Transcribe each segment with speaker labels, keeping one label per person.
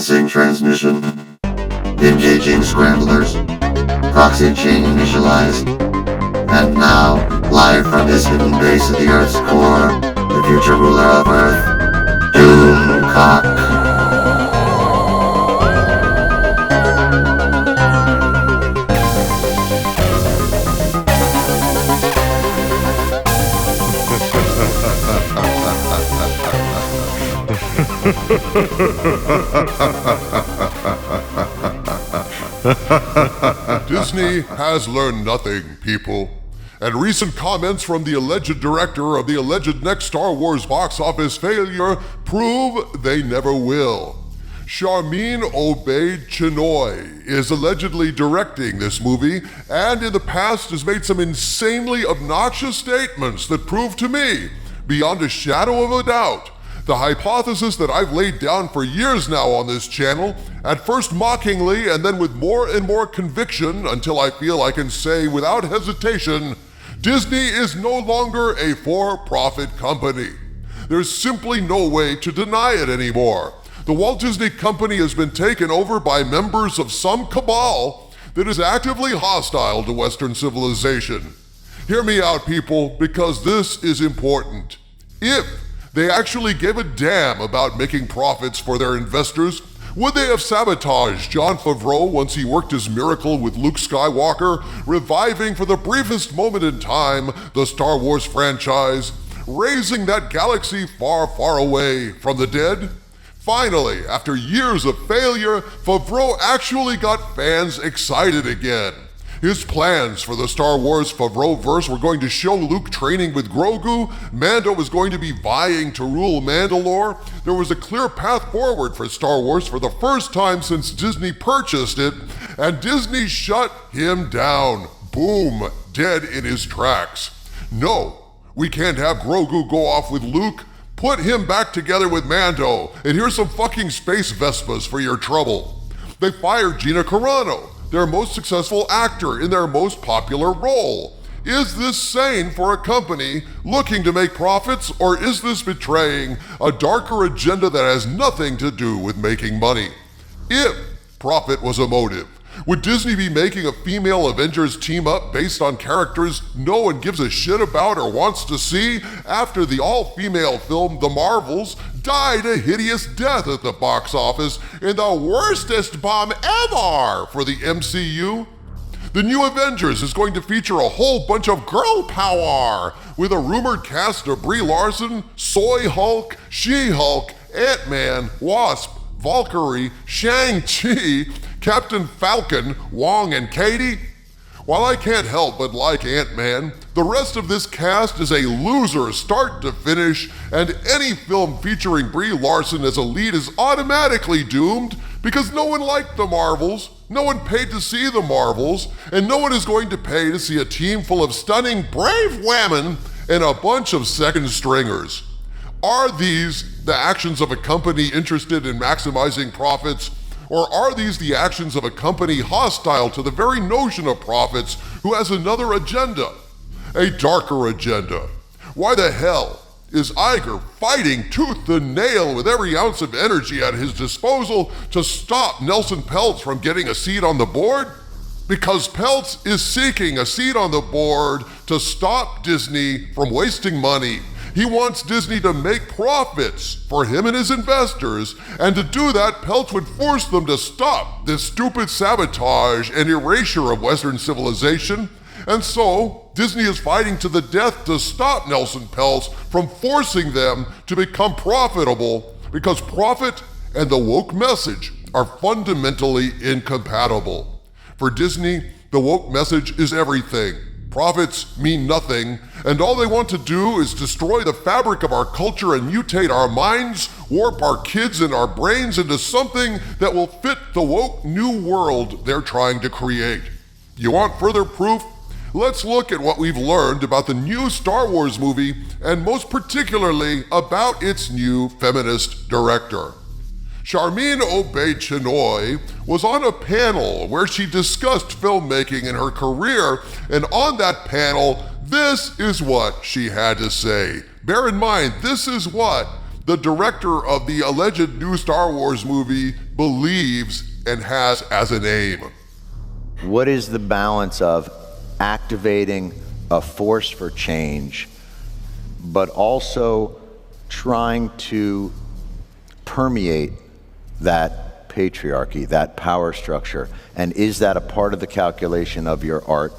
Speaker 1: Commencing transmission. Engaging scramblers. Proxy chain initialized. And now, live from his hidden base at the Earth's core, the future ruler of Earth, Doomcock.
Speaker 2: Disney has learned nothing, people. And recent comments from the alleged director of the alleged next Star Wars box office failure prove they never will. Sharmeen Obaid-Chinoy is allegedly directing this movie and in the past has made some insanely obnoxious statements that prove to me, beyond a shadow of a doubt, the hypothesis that I've laid down for years now on this channel, at first mockingly and then with more and more conviction until I feel I can say without hesitation, Disney is no longer a for-profit company. There's simply no way to deny it anymore. The Walt Disney Company has been taken over by members of some cabal that is actively hostile to Western civilization. Hear me out, people, because this is important. If they actually gave a damn about making profits for their investors, would they have sabotaged Jon Favreau once he worked his miracle with Luke Skywalker, reviving for the briefest moment in time the Star Wars franchise, raising that galaxy far, far away from the dead? Finally, after years of failure, Favreau actually got fans excited again. His plans for the Star Wars Favreau-verse were going to show Luke training with Grogu, Mando was going to be vying to rule Mandalore, there was a clear path forward for Star Wars for the first time since Disney purchased it, and Disney shut him down. Boom, dead in his tracks. No, we can't have Grogu go off with Luke. Put him back together with Mando, and here's some fucking space Vespas for your trouble. They fired Gina Carano, their most successful actor in their most popular role. Is this sane for a company looking to make profits, or is this betraying a darker agenda that has nothing to do with making money? If profit was a motive, would Disney be making a female Avengers team up based on characters no one gives a shit about or wants to see after the all-female film The Marvels died a hideous death at the box office in the worstest bomb ever for the MCU? The new Avengers is going to feature a whole bunch of girl power with a rumored cast of Brie Larson, Soy Hulk, She-Hulk, Ant-Man, Wasp, Valkyrie, Shang-Chi, Captain Falcon, Wong, and Katie. While I can't help but like Ant-Man, the rest of this cast is a loser start to finish, and any film featuring Brie Larson as a lead is automatically doomed because no one liked the Marvels, no one paid to see the Marvels, and no one is going to pay to see a team full of stunning brave women and a bunch of second stringers. Are these the actions of a company interested in maximizing profits, or are these the actions of a company hostile to the very notion of profits who has another agenda, a darker agenda? Why the hell is Iger fighting tooth and nail with every ounce of energy at his disposal to stop Nelson Peltz from getting a seat on the board? Because Peltz is seeking a seat on the board to stop Disney from wasting money. He wants Disney to make profits for him and his investors, and to do that, Peltz would force them to stop this stupid sabotage and erasure of Western civilization. And so, Disney is fighting to the death to stop Nelson Peltz from forcing them to become profitable, because profit and the woke message are fundamentally incompatible. For Disney, the woke message is everything. Profits mean nothing, and all they want to do is destroy the fabric of our culture and mutate our minds, warp our kids and our brains into something that will fit the woke new world they're trying to create. You want further proof? Let's look at what we've learned about the new Star Wars movie, and most particularly about its new feminist director. Sharmeen Obaid-Chinoy was on a panel where she discussed filmmaking and her career, and on that panel, this is what she had to say. Bear in mind, this is what the director of the alleged new Star Wars movie believes, and has as an aim.
Speaker 3: What is the balance of activating a force for change, but also trying to permeate that patriarchy, that power structure? And is that a part of the calculation of your art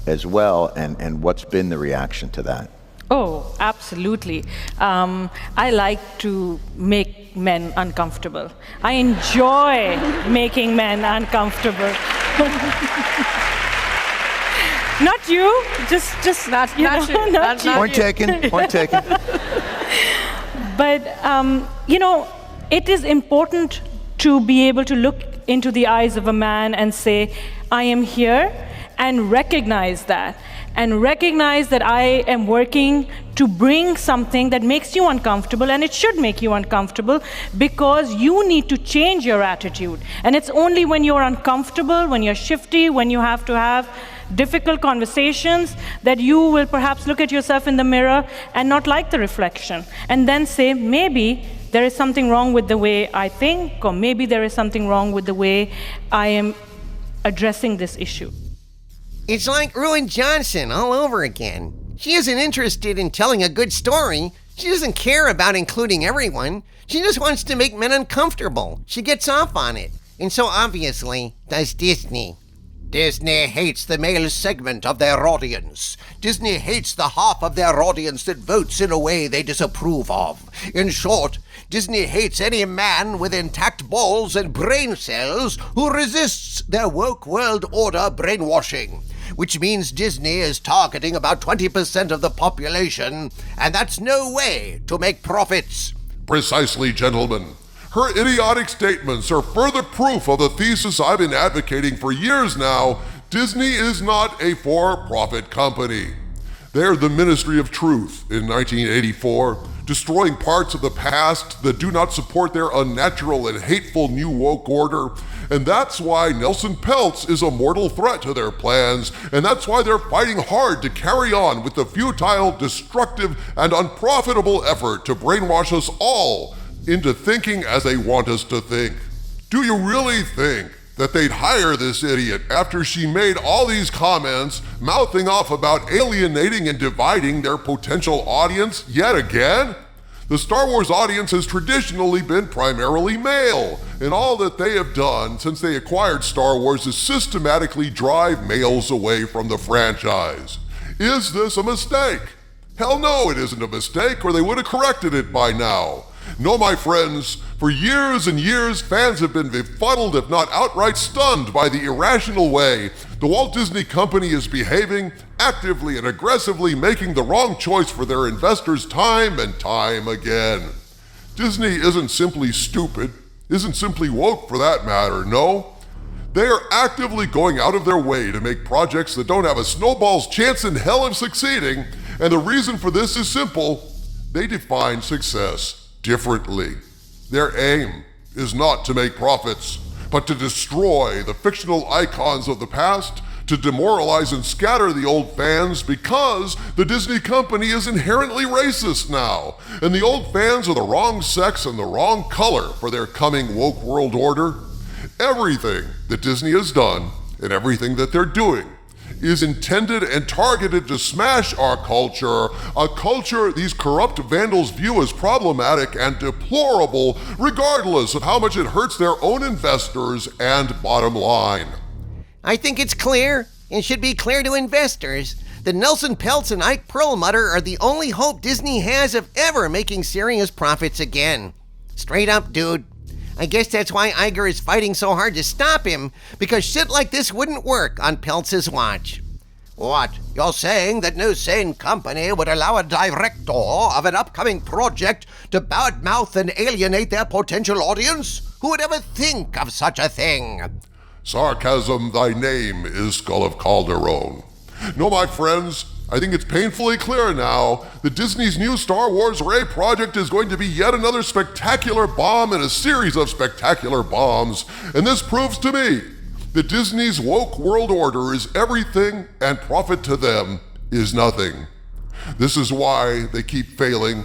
Speaker 3: as well? And what's been the reaction to that?
Speaker 4: Oh, absolutely. I like to make men uncomfortable. I enjoy making men uncomfortable. Not you, just not you. Not you.
Speaker 3: Point taken, point taken.
Speaker 4: But, it is important to be able to look into the eyes of a man and say, I am here, and recognize that. And recognize that I am working to bring something that makes you uncomfortable, and it should make you uncomfortable because you need to change your attitude. And it's only when you're uncomfortable, when you're shifty, when you have to have difficult conversations, that you will perhaps look at yourself in the mirror and not like the reflection, and then say, maybe there is something wrong with the way I think, or maybe there is something wrong with the way I am addressing this issue.
Speaker 5: It's like Ruin Johnson all over again. She isn't interested in telling a good story. She doesn't care about including everyone. She just wants to make men uncomfortable. She gets off on it. And so obviously does Disney. Disney hates the male segment of their audience. Disney hates the half of their audience that votes in a way they disapprove of. In short, Disney hates any man with intact balls and brain cells who resists their woke world order brainwashing. Which means Disney is targeting about 20% of the population, and that's no way to make profits.
Speaker 2: Precisely, gentlemen. Her idiotic statements are further proof of the thesis I've been advocating for years now. Disney is not a for-profit company. They're the Ministry of Truth in 1984, destroying parts of the past that do not support their unnatural and hateful new woke order. And that's why Nelson Peltz is a mortal threat to their plans, and that's why they're fighting hard to carry on with the futile, destructive, and unprofitable effort to brainwash us all into thinking as they want us to think. Do you really think that they'd hire this idiot after she made all these comments mouthing off about alienating and dividing their potential audience yet again? The Star Wars audience has traditionally been primarily male, and all that they have done since they acquired Star Wars is systematically drive males away from the franchise. Is this a mistake? Hell no, it isn't a mistake, or they would have corrected it by now. No, my friends, for years and years, fans have been befuddled, if not outright stunned, by the irrational way the Walt Disney Company is behaving, actively and aggressively making the wrong choice for their investors time and time again. Disney isn't simply stupid, isn't simply woke for that matter, no. They are actively going out of their way to make projects that don't have a snowball's chance in hell of succeeding, and the reason for this is simple. They define success differently. Their aim is not to make profits, but to destroy the fictional icons of the past, to demoralize and scatter the old fans because the Disney company is inherently racist now, and the old fans are the wrong sex and the wrong color for their coming woke world order. Everything that Disney has done and everything that they're doing is intended and targeted to smash our culture, a culture these corrupt vandals view as problematic and deplorable, regardless of how much it hurts their own investors and bottom line.
Speaker 5: I think it's clear, and should be clear to investors, that Nelson Peltz and Ike Perlmutter are the only hope Disney has of ever making serious profits again. Straight up, dude. I guess that's why Iger is fighting so hard to stop him, because shit like this wouldn't work on Peltz's watch. What? You're saying that no sane company would allow a director of an upcoming project to badmouth and alienate their potential audience? Who would ever think of such a thing?
Speaker 2: Sarcasm, thy name is Skull of Calderon. No, my friends, I think it's painfully clear now that Disney's new Star Wars Ray project is going to be yet another spectacular bomb in a series of spectacular bombs, and this proves to me that Disney's woke world order is everything and profit to them is nothing. This is why they keep failing.